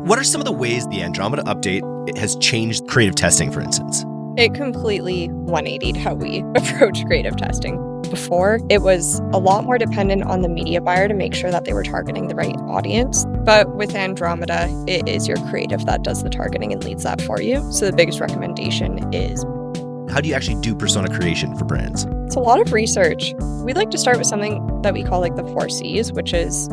What are some of the ways the Andromeda update has changed creative testing, for instance? It completely 180'd how we approach creative testing. Before, it was a lot more dependent on the media buyer to make sure that they were targeting the right audience. But with Andromeda, it is your creative that does the targeting and leads that for you. So the biggest recommendation is, How do you actually do persona creation for brands? it's a lot of research. We like to start with something that we call like the 4Cs, which is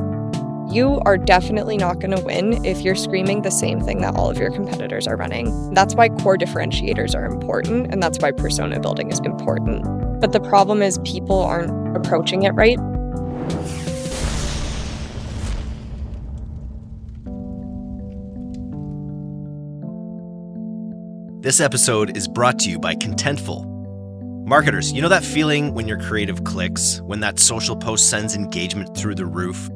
you are definitely not going to win if you're screaming the same thing that all of your competitors are running. That's why core differentiators are important, and that's why persona building is important. But the problem is people aren't approaching it right. This episode is brought to you by Contentful. Marketers, you know that feeling when your creative clicks, when that social post sends engagement through the roof,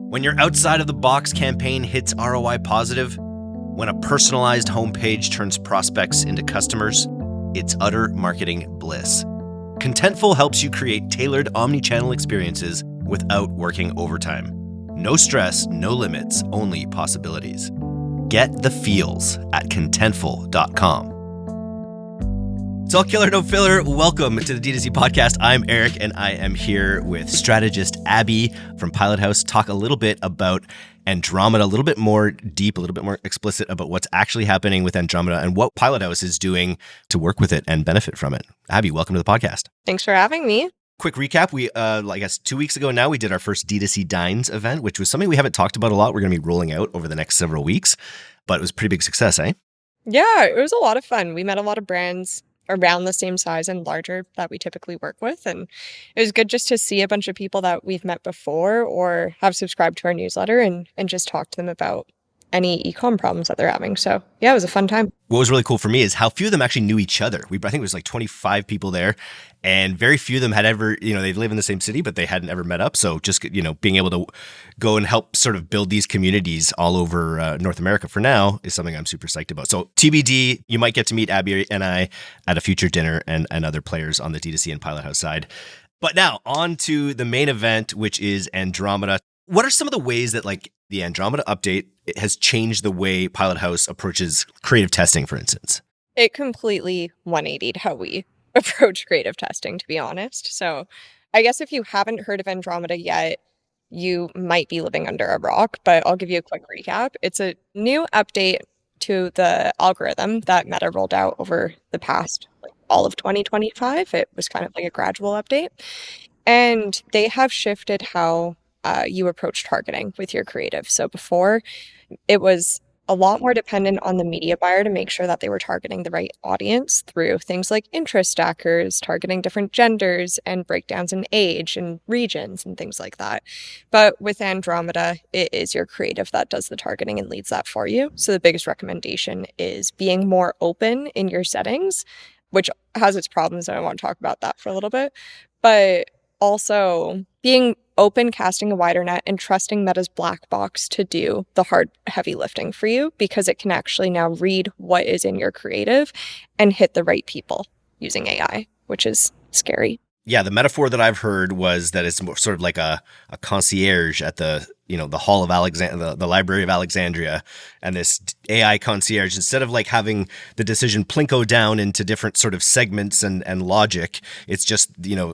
when your outside of the box campaign hits ROI positive, when a personalized homepage turns prospects into customers? It's utter marketing bliss. Contentful helps you create tailored omni-channel experiences without working overtime. No stress, no limits, only possibilities. Get the feels at contentful.com. It's all killer, no filler. Welcome to the DTC podcast. I'm Eric, and I am here with strategist Abby from Pilot House. Talk a little bit about Andromeda, a little bit more deep, a little bit more explicit about what's actually happening with Andromeda and what Pilot House is doing to work with it and benefit from it. Abby, welcome to the podcast. Thanks for having me. Quick recap. We, I guess 2 weeks ago now, we did our first DTC Dines event, which was something we haven't talked about a lot. We're going to be rolling out over the next several weeks, but it was a pretty big success, eh? Yeah, it was a lot of fun. We met a lot of brands around the same size and larger that we typically work with. And it was good just to see a bunch of people that we've met before or have subscribed to our newsletter and just talk to them about any e-com problems that they're having. So yeah, it was a fun time. What was really cool for me is how few of them actually knew each other. I think it was like 25 people there, and very few of them had ever, they live in the same city, but they hadn't ever met up. So just, being able to go and help sort of build these communities all over North America for now is something I'm super psyched about. So TBD, you might get to meet Abby and I at a future dinner and other players on the D2C and Pilot House side. But now on to the main event, which is Andromeda. What are some of the ways that the Andromeda update has changed the way Pilot House approaches creative testing, for instance? It completely 180'd how we approach creative testing, to be honest. So I guess if you haven't heard of Andromeda yet, you might be living under a rock, but I'll give you a quick recap. It's a new update to the algorithm that Meta rolled out over the past, all of 2025. It was kind of like a gradual update. And they have shifted how you approach targeting with your creative. So before, it was a lot more dependent on the media buyer to make sure that they were targeting the right audience through things like interest stackers, targeting different genders and breakdowns in age and regions and things like that. But with Andromeda, it is your creative that does the targeting and leads that for you. So the biggest recommendation is being more open in your settings, which has its problems, and I want to talk about that for a little bit. But also being open, casting a wider net, and trusting Meta's black box to do the hard, heavy lifting for you, because it can actually now read what is in your creative and hit the right people using AI, which is scary. Yeah, the metaphor that I've heard was that it's sort of like a concierge at the the Hall of Alexandria, the Library of Alexandria, and this AI concierge, instead of having the decision plinko down into different sort of segments and logic, it's just,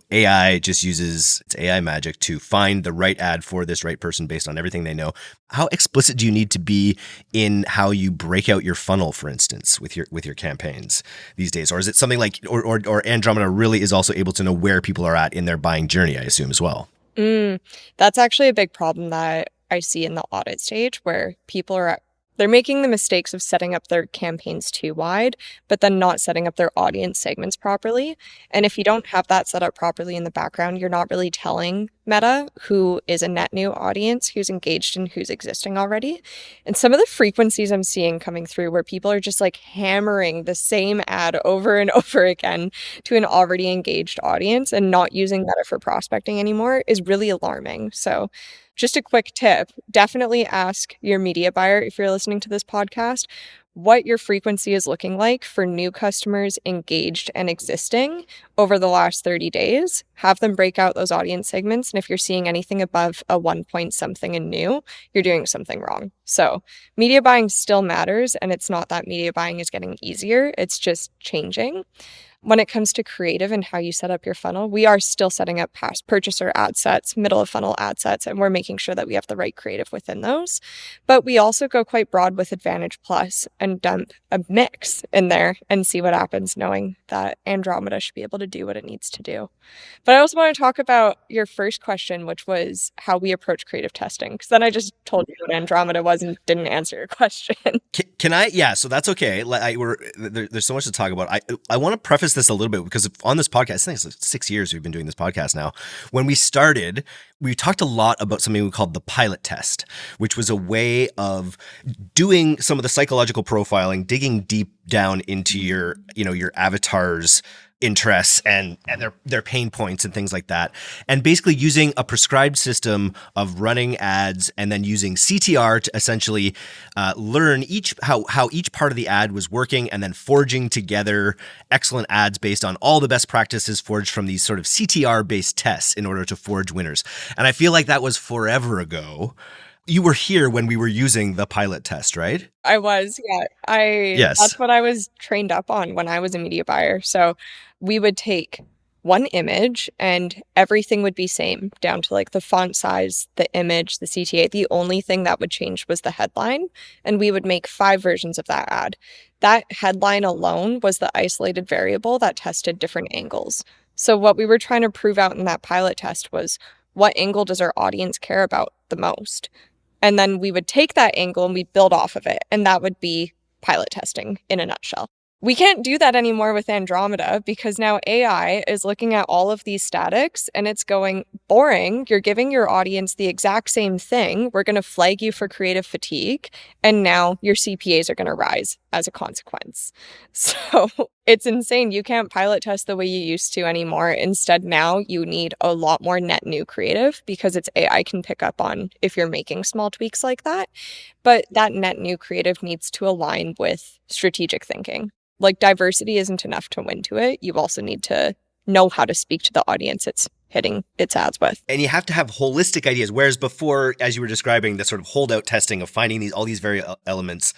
AI just uses its AI magic to find the right ad for this right person based on everything they know. How explicit do you need to be in how you break out your funnel, for instance, with your campaigns these days? Or is it something like, or Andromeda really is also able to know where people are at in their buying journey, I assume, as well? That's actually a big problem that I see in the audit stage, where people they're making the mistakes of setting up their campaigns too wide, but then not setting up their audience segments properly. And if you don't have that set up properly in the background, you're not really telling Meta who is a net new audience, who's engaged and who's existing already. And some of the frequencies I'm seeing coming through where people are just hammering the same ad over and over again to an already engaged audience and not using Meta for prospecting anymore is really alarming. So just a quick tip, definitely ask your media buyer, if you're listening to this podcast, what your frequency is looking like for new customers engaged and existing over the last 30 days. Have them break out those audience segments. And if you're seeing anything above a 1 point something in new, you're doing something wrong. So media buying still matters. And it's not that media buying is getting easier, it's just changing. When it comes to creative and how you set up your funnel, we are still setting up past purchaser ad sets, middle of funnel ad sets, and we're making sure that we have the right creative within those. But we also go quite broad with Advantage Plus and dump a mix in there and see what happens, knowing that Andromeda should be able to do what it needs to do. But I also want to talk about your first question, which was how we approach creative testing, because then I just told you what Andromeda was and didn't answer your question. Can I? Yeah, so that's okay. There's so much to talk about. I want to preface this a little bit because on this podcast, I think it's like 6 years we've been doing this podcast now. When we started, we talked a lot about something we called the pilot test, which was a way of doing some of the psychological profiling, digging deep down into your avatar's interests and their pain points and things like that. And basically using a prescribed system of running ads and then using CTR to essentially learn how each part of the ad was working and then forging together excellent ads based on all the best practices forged from these sort of CTR based tests in order to forge winners. And I feel like that was forever ago. You were here when we were using the pilot test, right? I was, yeah. Yes. That's what I was trained up on when I was a media buyer. So we would take one image and everything would be same down to like the font size, the image, the CTA. The only thing that would change was the headline. And we would make 5 versions of that ad. That headline alone was the isolated variable that tested different angles. So what we were trying to prove out in that pilot test was what angle does our audience care about the most? And then we would take that angle and we build off of it. And that would be pilot testing in a nutshell. We can't do that anymore with Andromeda because now AI is looking at all of these statics and it's going, boring. You're giving your audience the exact same thing. We're going to flag you for creative fatigue. And now your CPAs are going to rise as a consequence. So it's insane. You can't pilot test the way you used to anymore. Instead, now you need a lot more net new creative because it's AI can pick up on if you're making small tweaks like that. But that net new creative needs to align with strategic thinking. Like diversity isn't enough to win to it. You also need to know how to speak to the audience it's hitting its ads with. And you have to have holistic ideas. Whereas before, as you were describing, the sort of holdout testing of finding all these very elements,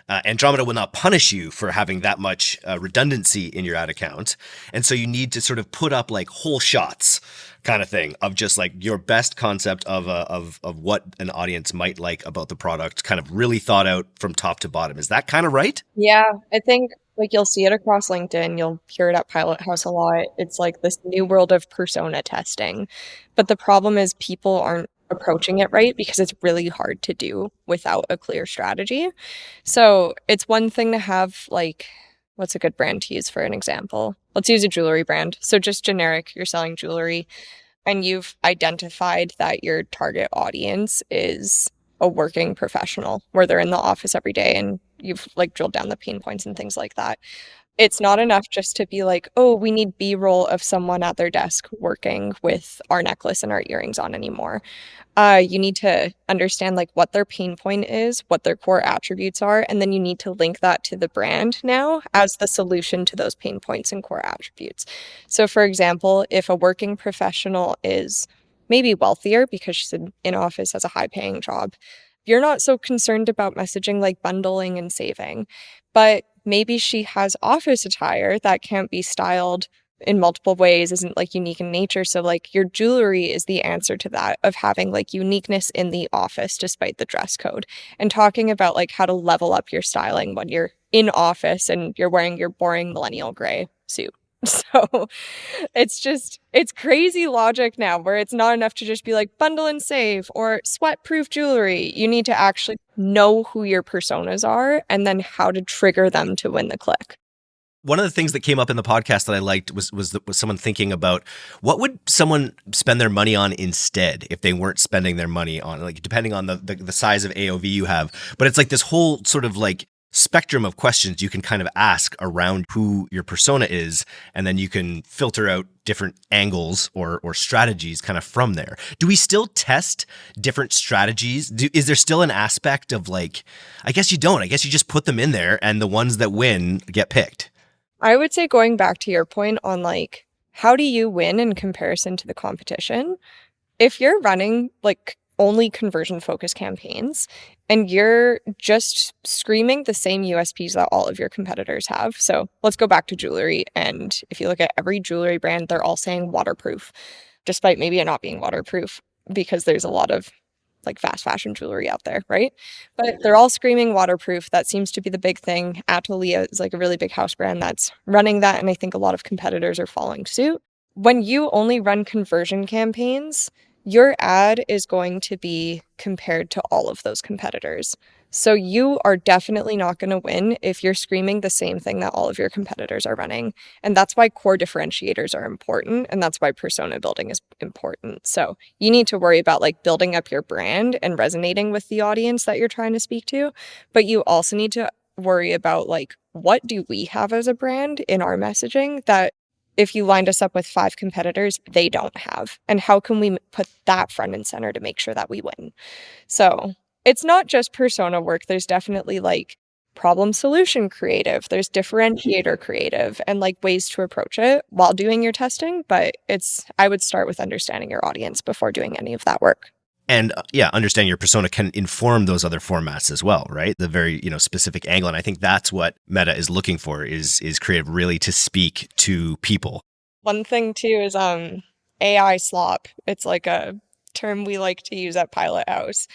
Andromeda will not punish you for having that much redundancy in your ad account. And so you need to sort of put up like whole shots kind of thing of just like your best concept of what an audience might like about the product, kind of really thought out from top to bottom. Is that kind of right? Yeah, I think like you'll see it across LinkedIn. You'll hear it at Pilot House a lot. It's like this new world of persona testing. But the problem is people aren't approaching it right because it's really hard to do without a clear strategy. So it's one thing to have like, what's a good brand to use for an example? Let's use a jewelry brand. So just generic, you're selling jewelry and you've identified that your target audience is a working professional where they're in the office every day and you've like drilled down the pain points and things like that. It's not enough just to be like, oh, we need B-roll of someone at their desk working with our necklace and our earrings on anymore. You need to understand like what their pain point is, what their core attributes are, and then you need to link that to the brand now as the solution to those pain points and core attributes. So for example, if a working professional is maybe wealthier because she's in office, has a high paying job, you're not so concerned about messaging like bundling and saving, but maybe she has office attire that can't be styled in multiple ways, isn't like unique in nature. So like your jewelry is the answer to that of having like uniqueness in the office despite the dress code, and talking about like how to level up your styling when you're in office and you're wearing your boring millennial gray suit. So it's crazy logic now where it's not enough to just be like bundle and save or sweat proof jewelry. You need to actually know who your personas are and then how to trigger them to win the click. One of the things that came up in the podcast that I liked was someone thinking about what would someone spend their money on instead if they weren't spending their money on, like depending on the size of AOV you have. But it's like this whole sort of like spectrum of questions you can kind of ask around who your persona is, and then you can filter out different angles or strategies kind of from there. Do we still test different strategies? Is there still an aspect of like, I guess you don't. I guess you just put them in there and the ones that win get picked. I would say going back to your point on like, how do you win in comparison to the competition? If you're running like only conversion focused campaigns and you're just screaming the same USPs that all of your competitors have. So let's go back to jewelry. And if you look at every jewelry brand, they're all saying waterproof, despite maybe it not being waterproof because there's a lot of like fast fashion jewelry out there, right? But they're all screaming waterproof. That seems to be the big thing. Atelier is like a really big house brand that's running that. And I think a lot of competitors are following suit. When you only run conversion campaigns, your ad is going to be compared to all of those competitors. So you are definitely not going to win if you're screaming the same thing that all of your competitors are running. And that's why core differentiators are important. And that's why persona building is important. So you need to worry about like building up your brand and resonating with the audience that you're trying to speak to. But you also need to worry about like, what do we have as a brand in our messaging that if you lined us up with 5 competitors, they don't have? And how can we put that front and center to make sure that we win? So it's not just persona work. There's definitely like problem solution creative. There's differentiator creative and like ways to approach it while doing your testing. But I would start with understanding your audience before doing any of that work. And understand your persona can inform those other formats as well, right? The very, specific angle. And I think that's what Meta is looking for is creative really to speak to people. One thing too is AI slop. It's like a term we like to use at Pilot House.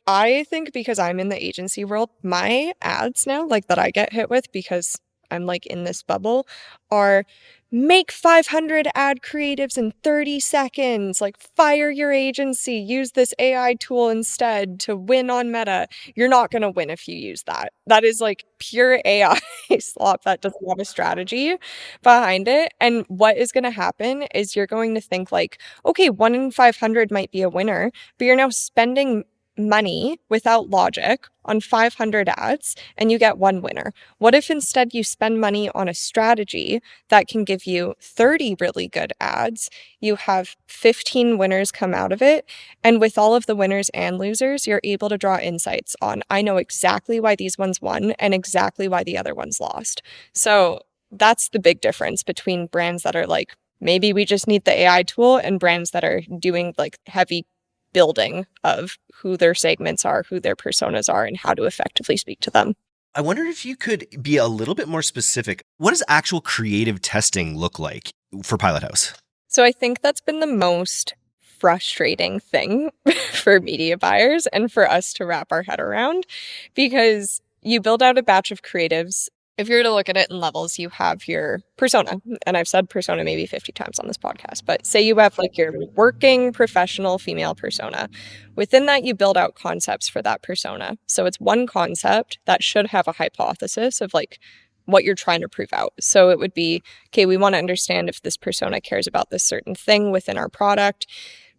I think because I'm in the agency world, my ads now, like that I get hit with because I'm like in this bubble, are make 500 ad creatives in 30 seconds, like fire your agency, use this AI tool instead to win on Meta. You're not going to win if you use that. That is like pure AI slop that doesn't have a strategy behind it. And what is going to happen is you're going to think like, okay, 1 in 500 might be a winner, but you're now spending money without logic on 500 ads and you get 1 winner. What if instead you spend money on a strategy that can give you 30 really good ads? You have 15 winners come out of it. And with all of the winners and losers, you're able to draw insights on, I know exactly why these ones won and exactly why the other ones lost. So that's the big difference between brands that are like, maybe we just need the AI tool, and brands that are doing like heavy building of who their segments are, who their personas are, and how to effectively speak to them. I wonder if you could be a little bit more specific. What does actual creative testing look like for Pilot House? So I think that's been the most frustrating thing for media buyers and for us to wrap our head around, because you build out a batch of creatives. If you were to look at it in levels, you have your persona, and I've said persona maybe 50 times on this podcast, but say you have like your working professional female persona. Within that, you build out concepts for that persona. So it's one concept that should have a hypothesis of like what you're trying to prove out. So it would be, okay, we want to understand if this persona cares about this certain thing within our product.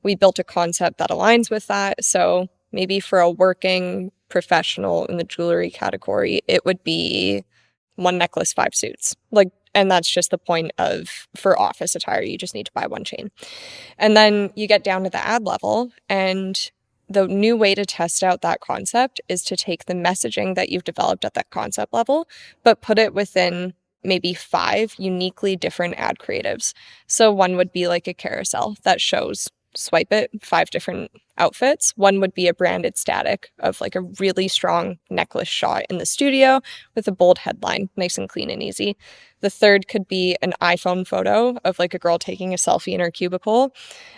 We built a concept that aligns with that. So maybe for a working professional in the jewelry category, it would be 1 necklace, 5 suits. And that's just the point of, for office attire, you just need to buy 1 chain. And then you get down to the ad level, and the new way to test out that concept is to take the messaging that you've developed at that concept level, but put it within maybe 5 uniquely different ad creatives. So one would be like a carousel that shows swipe it, 5 different outfits. One would be a branded static of like a really strong necklace shot in the studio with a bold headline, nice and clean and easy. The third could be an iPhone photo of like a girl taking a selfie in her cubicle.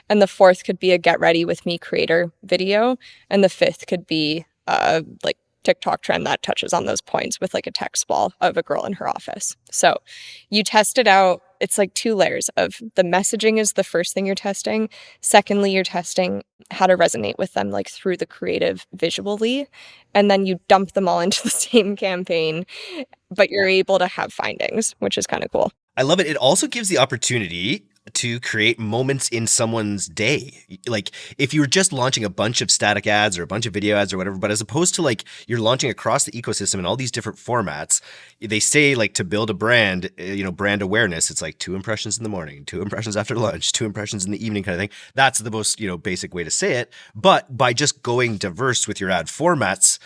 And the fourth could be a get ready with me creator video. And the fifth could be like TikTok trend that touches on those points with like a text ball of a girl in her office. So you test it out. It's like 2 layers of the messaging is the first thing you're testing. Secondly, you're testing how to resonate with them like through the creative visually. And then you dump them all into the same campaign, but you're able to have findings, which is kind of cool. I love it. It also gives the opportunity, to create moments in someone's day. Like if you were just launching a bunch of static ads or a bunch of video ads or whatever, but as opposed to like you're launching across the ecosystem in all these different formats, they say like to build a brand, brand awareness, it's like 2 impressions in the morning, 2 impressions after lunch, 2 impressions in the evening kind of thing. That's the most, basic way to say it. But by just going diverse with your ad formats,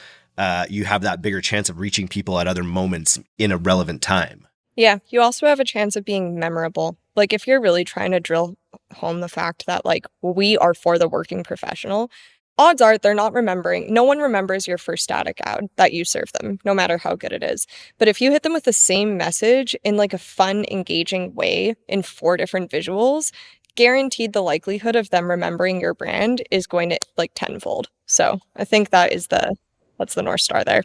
you have that bigger chance of reaching people at other moments in a relevant time. Yeah, you also have a chance of being memorable. Like if you're really trying to drill home the fact that like we are for the working professional, odds are they're not remembering. No one remembers your first static ad that you serve them, no matter how good it is. But if you hit them with the same message in like a fun, engaging way in 4 different visuals, guaranteed the likelihood of them remembering your brand is going to like tenfold. So I think that's the North Star there.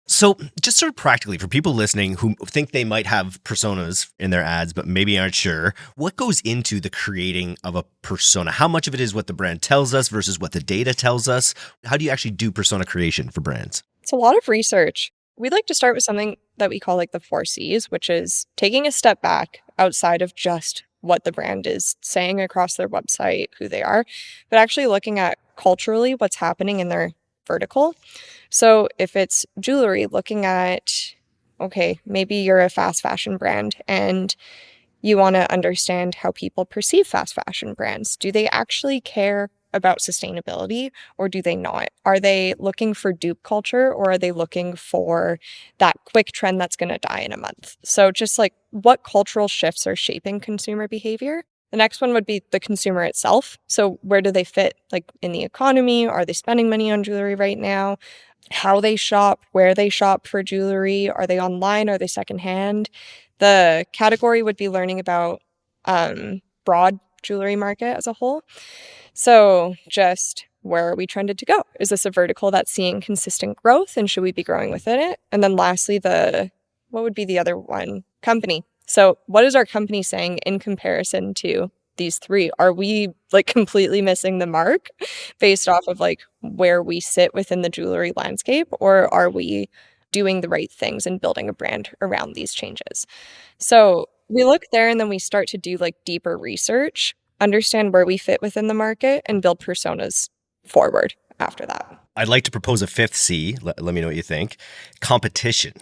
So, just sort of practically for people listening who think they might have personas in their ads, but maybe aren't sure, what goes into the creating of a persona? How much of it is what the brand tells us versus what the data tells us? How do you actually do persona creation for brands? It's a lot of research. We'd like to start with something that we call like the 4 Cs, which is taking a step back outside of just what the brand is saying across their website, who they are, but actually looking at culturally what's happening in their vertical. So if it's jewelry, looking at, okay, maybe you're a fast fashion brand and you want to understand how people perceive fast fashion brands. Do they actually care about sustainability or do they not? Are they looking for dupe culture or are they looking for that quick trend that's going to die in a month? So just like what cultural shifts are shaping consumer behavior? The next one would be the consumer itself. So where do they fit like in the economy? Are they spending money on jewelry right now? How they shop, where they shop for jewelry. Are they online? Are they secondhand? The category would be learning about broad jewelry market as a whole. So just where are we trended to go? Is this a vertical that's seeing consistent growth and should we be growing within it? And then lastly, what would be the other one? Company. So what is our company saying in comparison to these 3? Are we like completely missing the mark based off of like where we sit within the jewelry landscape, or are we doing the right things and building a brand around these changes? So we look there and then we start to do like deeper research, understand where we fit within the market and build personas forward after that. I'd like to propose a 5th C. Let me know what you think. Competition.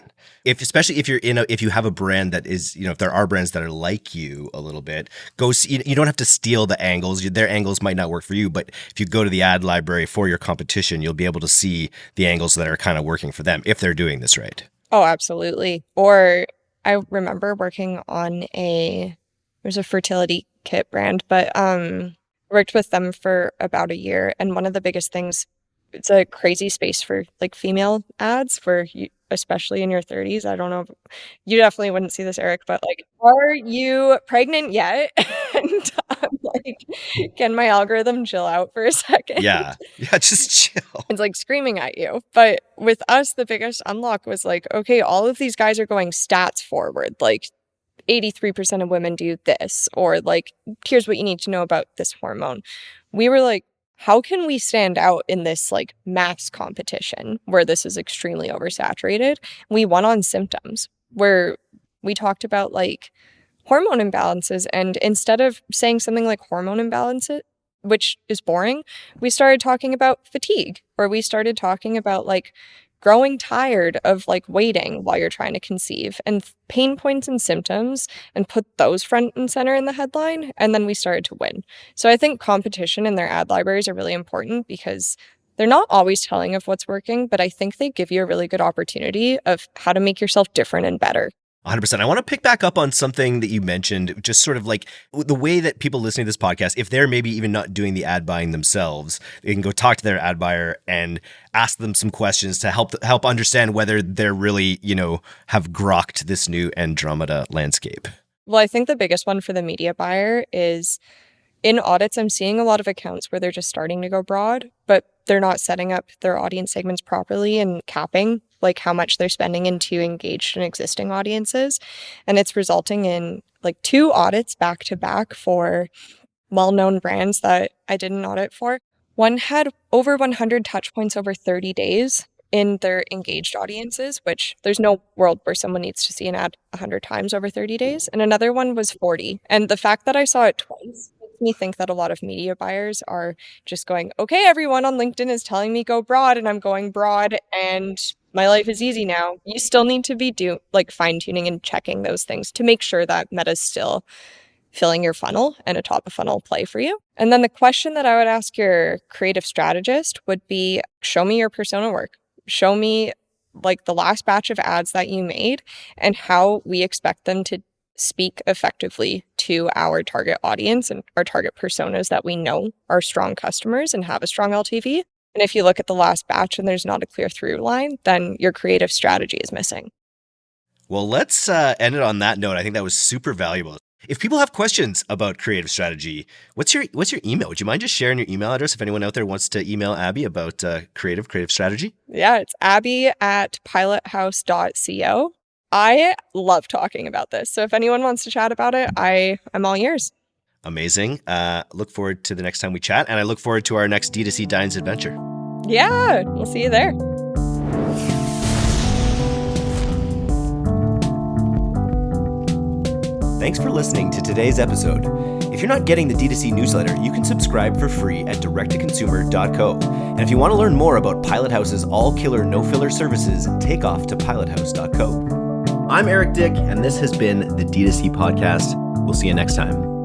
Especially if you have a brand that is, if there are brands that are like you a little bit, you don't have to steal the angles. Their angles might not work for you, but if you go to the ad library for your competition, you'll be able to see the angles that are kind of working for them if they're doing this right. Oh, absolutely. Or I remember working on there's a fertility kit brand, but worked with them for about a year. And one of the biggest things, it's a crazy space for like female ads for you, especially in your 30s. I don't know. You definitely wouldn't see this, Eric, but like, are you pregnant yet? And I'm like, can my algorithm chill out for a second? Yeah. Yeah, just chill. It's like screaming at you. But with us, the biggest unlock was like, okay, all of these guys are going stats forward. Like 83% of women do this, or like, here's what you need to know about this hormone. We were like, how can we stand out in this like mass competition where this is extremely oversaturated? We won on symptoms where we talked about like hormone imbalances. And instead of saying something like hormone imbalance, which is boring, we started talking about fatigue, or we started talking about like growing tired of like waiting while you're trying to conceive and pain points and symptoms, and put those front and center in the headline. And then we started to win. So I think competition in their ad libraries are really important because they're not always telling of what's working, but I think they give you a really good opportunity of how to make yourself different and better. 100%. I want to pick back up on something that you mentioned, just sort of like the way that people listening to this podcast, if they're maybe even not doing the ad buying themselves, they can go talk to their ad buyer and ask them some questions to help understand whether they're really, have grokked this new Andromeda landscape. Well, I think the biggest one for the media buyer is in audits, I'm seeing a lot of accounts where they're just starting to go broad, but they're not setting up their audience segments properly and capping like how much they're spending into engaged and existing audiences. And it's resulting in like 2 audits back to back for well-known brands that I did an audit for. One had over 100 touch points over 30 days. in their engaged audiences, which there's no world where someone needs to see an ad 100 times over 30 days. And another one was 40. And the fact that I saw it twice makes me think that a lot of media buyers are just going, okay, everyone on LinkedIn is telling me go broad and I'm going broad and my life is easy now. You still need to be fine tuning and checking those things to make sure that Meta's still filling your funnel and a top of funnel play for you. And then the question that I would ask your creative strategist would be, show me your persona work. Show me the last batch of ads that you made and how we expect them to speak effectively to our target audience and our target personas that we know are strong customers and have a strong LTV. And if you look at the last batch and there's not a clear through line, then your creative strategy is missing. Well, let's end it on that note. I think that was super valuable. If people have questions about creative strategy, what's your email? Would you mind just sharing your email address if anyone out there wants to email Abby about creative strategy? Yeah, it's abby@pilothouse.co. I love talking about this. So if anyone wants to chat about it, I'm all ears. Amazing. Look forward to the next time we chat. And I look forward to our next D2C Dines adventure. Yeah, we'll see you there. Thanks for listening to today's episode. If you're not getting the D2C newsletter, you can subscribe for free at directtoconsumer.co. And if you want to learn more about Pilot House's all-killer, no-filler services, take off to pilothouse.co. I'm Eric Dick, and this has been the D2C Podcast. We'll see you next time.